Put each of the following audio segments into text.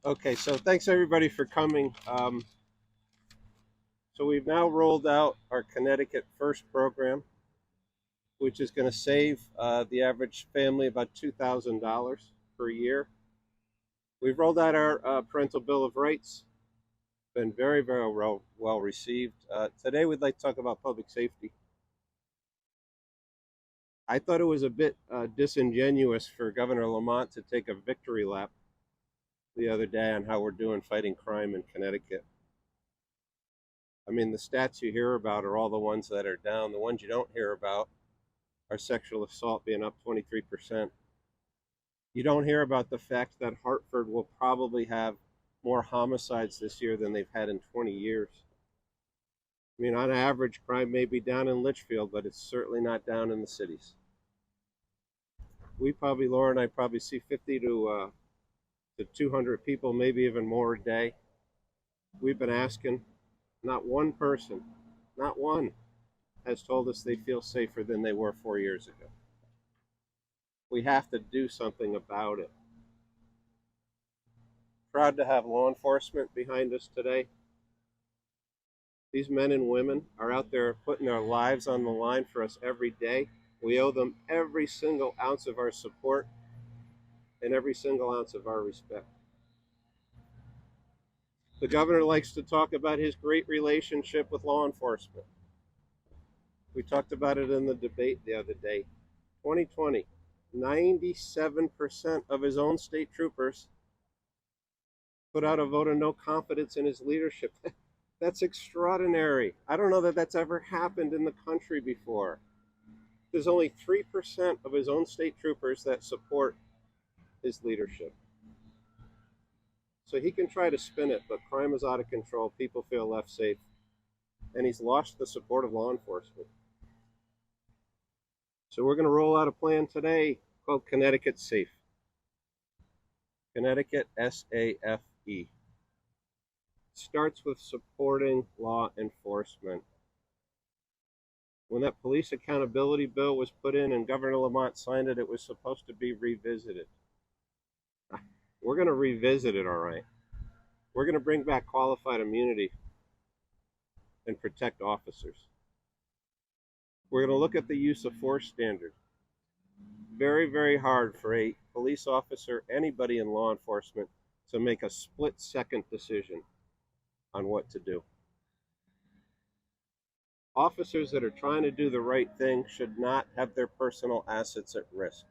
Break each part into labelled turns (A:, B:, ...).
A: Okay, so thanks everybody for coming. So we've now rolled out our Connecticut First program, which is going to save the average family about $2,000 per year. We've rolled out our Parental Bill of Rights. Been very, very well received. Today we'd like to talk about public safety. I thought it was a bit disingenuous for Governor Lamont to take a victory lap the other day on how we're doing fighting crime in Connecticut. I mean, the stats you hear about are all the ones that are down. The ones you don't hear about are sexual assault being up 23%. You don't hear about the fact that Hartford will probably have more homicides this year than they've had in 20 years. I mean, on average, crime may be down in Litchfield, but it's certainly not down in the cities. Laura and I probably see 50 to 200 people, maybe even more a day. We've been asking, not one person, not one, has told us they feel safer than they were 4 years ago. We have to do something about it. Proud to have law enforcement behind us today. These men and women are out there putting their lives on the line for us every day. We owe them every single ounce of our support and every single ounce of our respect. The governor likes to talk about his great relationship with law enforcement. We talked about it in the debate the other day. 2020, 97% of his own state troopers put out a vote of no confidence in his leadership. That's extraordinary. I don't know that that's ever happened in the country before. There's only 3% of his own state troopers that support his leadership. So he can try to spin it, but crime is out of control. People feel left safe. And he's lost the support of law enforcement. So we're going to roll out a plan today called Connecticut Safe. Connecticut SAFE. Starts with supporting law enforcement. When that police accountability bill was put in and Governor Lamont signed it, it was supposed to be revisited. We're going to revisit it, all right. We're going to bring back qualified immunity and protect officers. We're going to look at the use of force standard. Very, very hard for a police officer, anybody in law enforcement, to make a split-second decision on what to do. Officers that are trying to do the right thing should not have their personal assets at risk.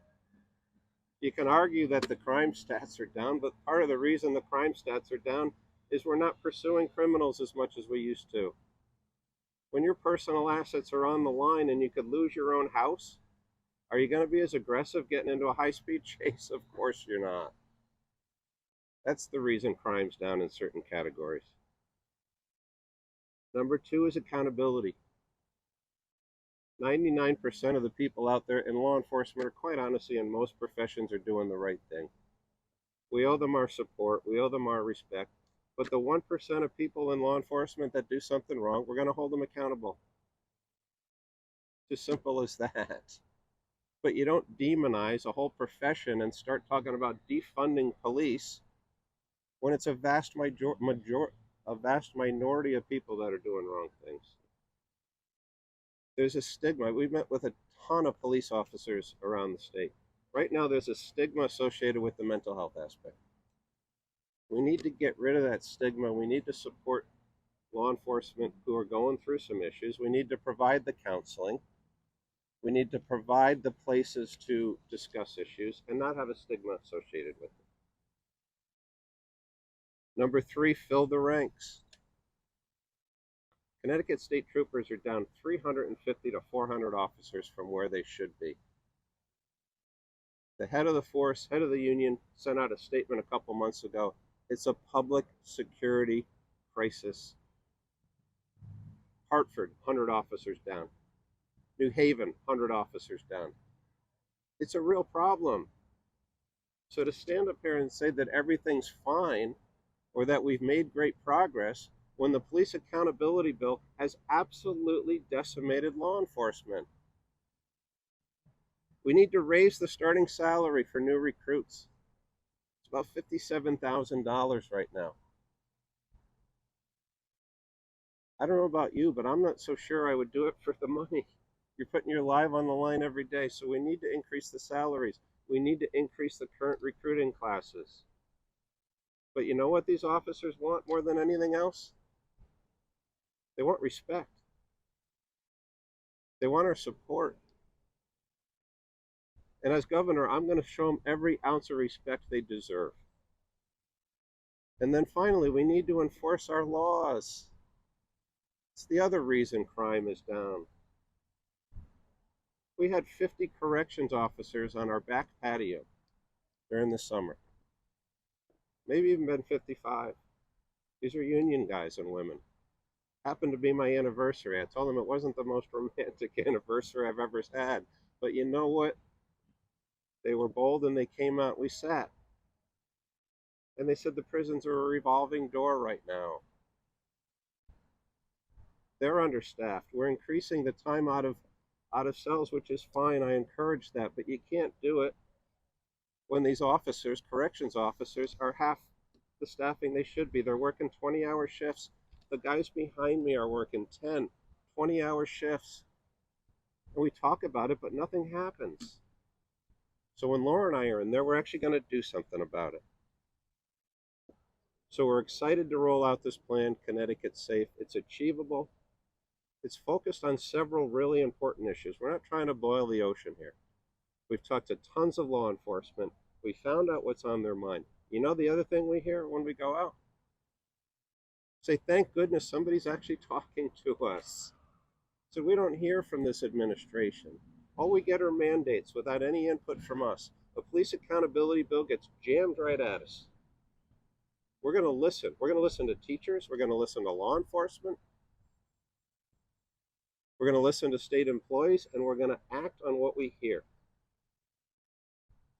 A: You can argue that the crime stats are down, but part of the reason the crime stats are down is we're not pursuing criminals as much as we used to. When your personal assets are on the line and you could lose your own house, are you going to be as aggressive getting into a high-speed chase? Of course you're not. That's the reason crime's down in certain categories. Number two is accountability. 99% of the people out there in law enforcement are, quite honestly, in most professions, are doing the right thing. We owe them our support. We owe them our respect. But the 1% of people in law enforcement that do something wrong, we're going to hold them accountable. It's as simple as that. But you don't demonize a whole profession and start talking about defunding police when it's a vast minority of people that are doing wrong things. There's a stigma. We've met with a ton of police officers around the state. Right now, there's a stigma associated with the mental health aspect. We need to get rid of that stigma. We need to support law enforcement who are going through some issues. We need to provide the counseling. We need to provide the places to discuss issues and not have a stigma associated with it. Number three, fill the ranks. Connecticut state troopers are down 350 to 400 officers from where they should be. The head of the force, head of the union, sent out a statement a couple months ago. It's a public security crisis. Hartford, 100 officers down. New Haven, 100 officers down. It's a real problem. So to stand up here and say that everything's fine or that we've made great progress when the police accountability bill has absolutely decimated law enforcement. We need to raise the starting salary for new recruits. about $57,000 right now. I don't know about you, but I'm not so sure I would do it for the money. You're putting your life on the line every day, so we need to increase the salaries. We need to increase the current recruiting classes. But you know what these officers want more than anything else? They want respect. They want our support. And as governor, I'm going to show them every ounce of respect they deserve. And then finally, we need to enforce our laws. It's the other reason crime is down. We had 50 corrections officers on our back patio during the summer. Maybe even been 55. These are union guys and women. Happened to be my anniversary. I told them it wasn't the most romantic anniversary I've ever had. But you know what? They were bold and they came out. We sat. And they said the prisons are a revolving door right now. They're understaffed. We're increasing the time out of cells, which is fine. I encourage that. But you can't do it when these officers, corrections officers, are half the staffing they should be. They're working 20-hour shifts. The guys behind me are working 10, 20-hour shifts. And we talk about it, but nothing happens. So when Laura and I are in there, we're actually going to do something about it. So we're excited to roll out this plan, Connecticut Safe. It's achievable. It's focused on several really important issues. We're not trying to boil the ocean here. We've talked to tons of law enforcement. We found out what's on their mind. You know the other thing we hear when we go out? Say, thank goodness somebody's actually talking to us. So we don't hear from this administration. All we get are mandates without any input from us. The police accountability bill gets jammed right at us. We're going to listen. We're going to listen to teachers. We're going to listen to law enforcement. We're going to listen to state employees, and we're going to act on what we hear.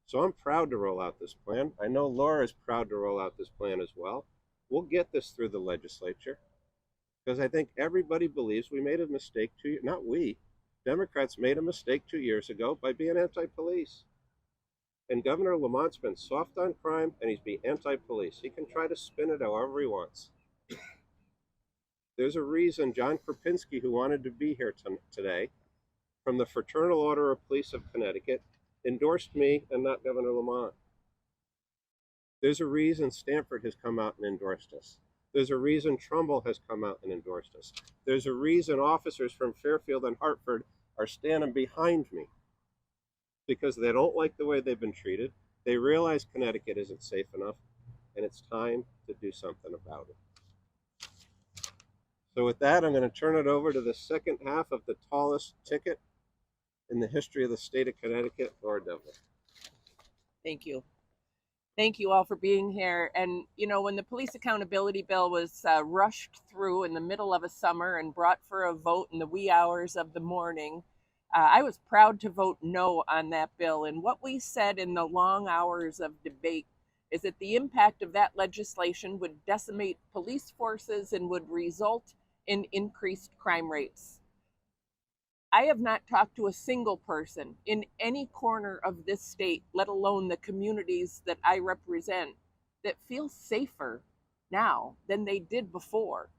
A: So I'm proud to roll out this plan. I know Laura is proud to roll out this plan as well. We'll get this through the legislature because I think everybody believes we made a mistake not we, Democrats made a mistake 2 years ago by being anti-police. And Governor Lamont's been soft on crime and he's been anti-police. He can try to spin it however he wants. There's a reason John Krupinski, who wanted to be here today, from the Fraternal Order of Police of Connecticut, endorsed me and not Governor Lamont. There's a reason Stanford has come out and endorsed us. There's a reason Trumbull has come out and endorsed us. There's a reason officers from Fairfield and Hartford are standing behind me because they don't like the way they've been treated. They realize Connecticut isn't safe enough, and it's time to do something about it. So with that, I'm going to turn it over to the second half of the tallest ticket in the history of the state of Connecticut, Laura Devlin.
B: Thank you. Thank you all for being here. And, you know, when the police accountability bill was rushed through in the middle of a summer and brought for a vote in the wee hours of the morning, I was proud to vote no on that bill. And what we said in the long hours of debate is that the impact of that legislation would decimate police forces and would result in increased crime rates. I have not talked to a single person in any corner of this state, let alone the communities that I represent, that feel safer now than they did before.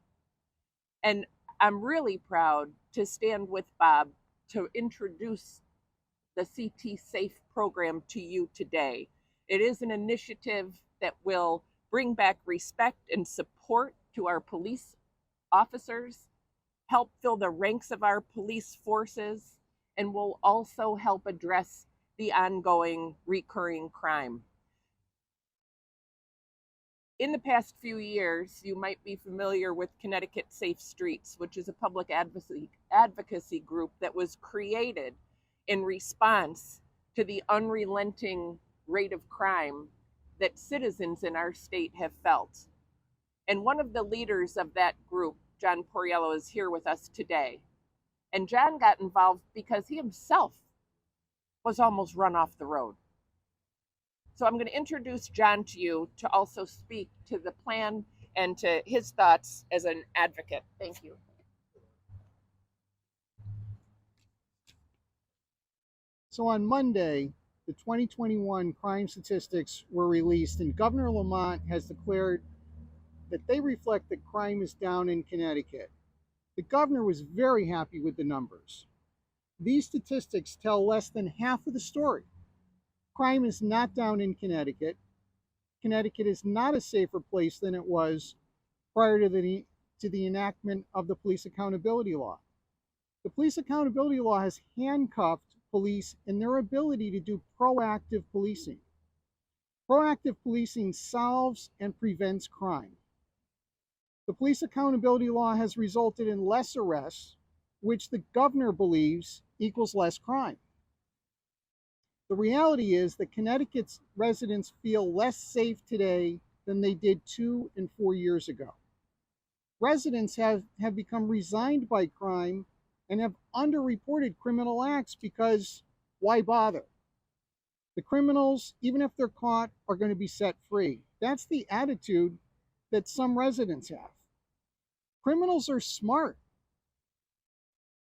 B: And I'm really proud to stand with Bob to introduce the CT Safe program to you today. It is an initiative that will bring back respect and support to our police officers, help fill the ranks of our police forces, and will also help address the ongoing recurring crime. In the past few years, you might be familiar with Connecticut Safe Streets, which is a public advocacy group that was created in response to the unrelenting rate of crime that citizens in our state have felt. And one of the leaders of that group, John Poriello, is here with us today. And John got involved because he himself was almost run off the road. So I'm going to introduce John to you to also speak to the plan and to his thoughts as an advocate. Thank you.
C: So on Monday, the 2021 crime statistics were released, and Governor Lamont has declared that they reflect that crime is down in Connecticut. The governor was very happy with the numbers. These statistics tell less than half of the story. Crime is not down in Connecticut. Connecticut is not a safer place than it was prior to the enactment of the police accountability law. The police accountability law has handcuffed police in their ability to do proactive policing. Proactive policing solves and prevents crime. The police accountability law has resulted in less arrests, which the governor believes equals less crime. The reality is that Connecticut's residents feel less safe today than they did 2 and 4 years ago. Residents have become resigned by crime and have underreported criminal acts because why bother? The criminals, even if they're caught, are going to be set free. That's the attitude that some residents have. Criminals are smart,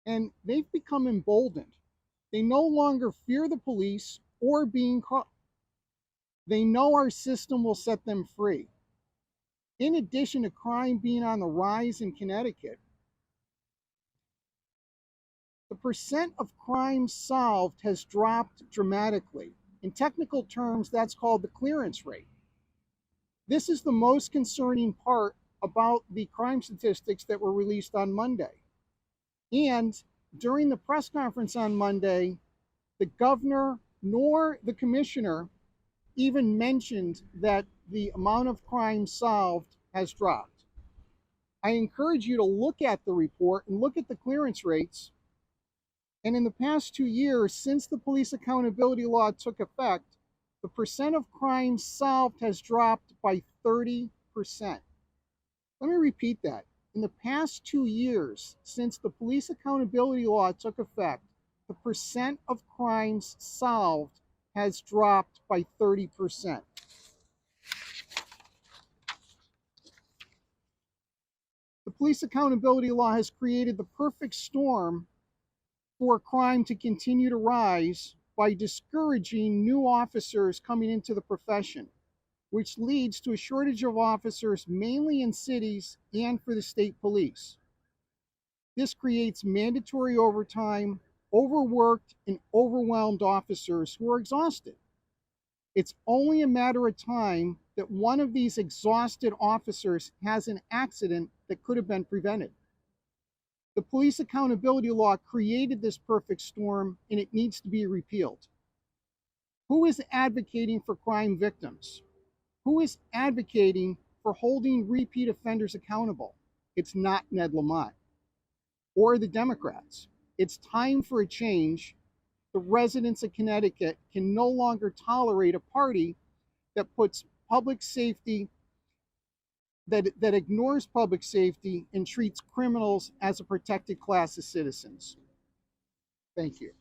C: and they've become emboldened. They no longer fear the police or being caught. They know our system will set them free. In addition to crime being on the rise in Connecticut, the percent of crimes solved has dropped dramatically. In technical terms, that's called the clearance rate. This is the most concerning part about the crime statistics that were released on Monday. And during the press conference on Monday, the governor nor the commissioner even mentioned that the amount of crime solved has dropped. I encourage you to look at the report and look at the clearance rates. And in the past 2 years, since the police accountability law took effect, the percent of crimes solved has dropped by 30%. Let me repeat that. In the past 2 years, since the police accountability law took effect, the percent of crimes solved has dropped by 30%. The police accountability law has created the perfect storm for crime to continue to rise by discouraging new officers coming into the profession, which leads to a shortage of officers mainly in cities and for the state police. This creates mandatory overtime, overworked and overwhelmed officers who are exhausted. It's only a matter of time that one of these exhausted officers has an accident that could have been prevented. The police accountability law created this perfect storm, and it needs to be repealed. Who is advocating for crime victims? Who is advocating for holding repeat offenders accountable? It's not Ned Lamont or the Democrats. It's time for a change. The residents of Connecticut can no longer tolerate a party that puts public safety, that ignores public safety and treats criminals as a protected class of citizens. Thank you.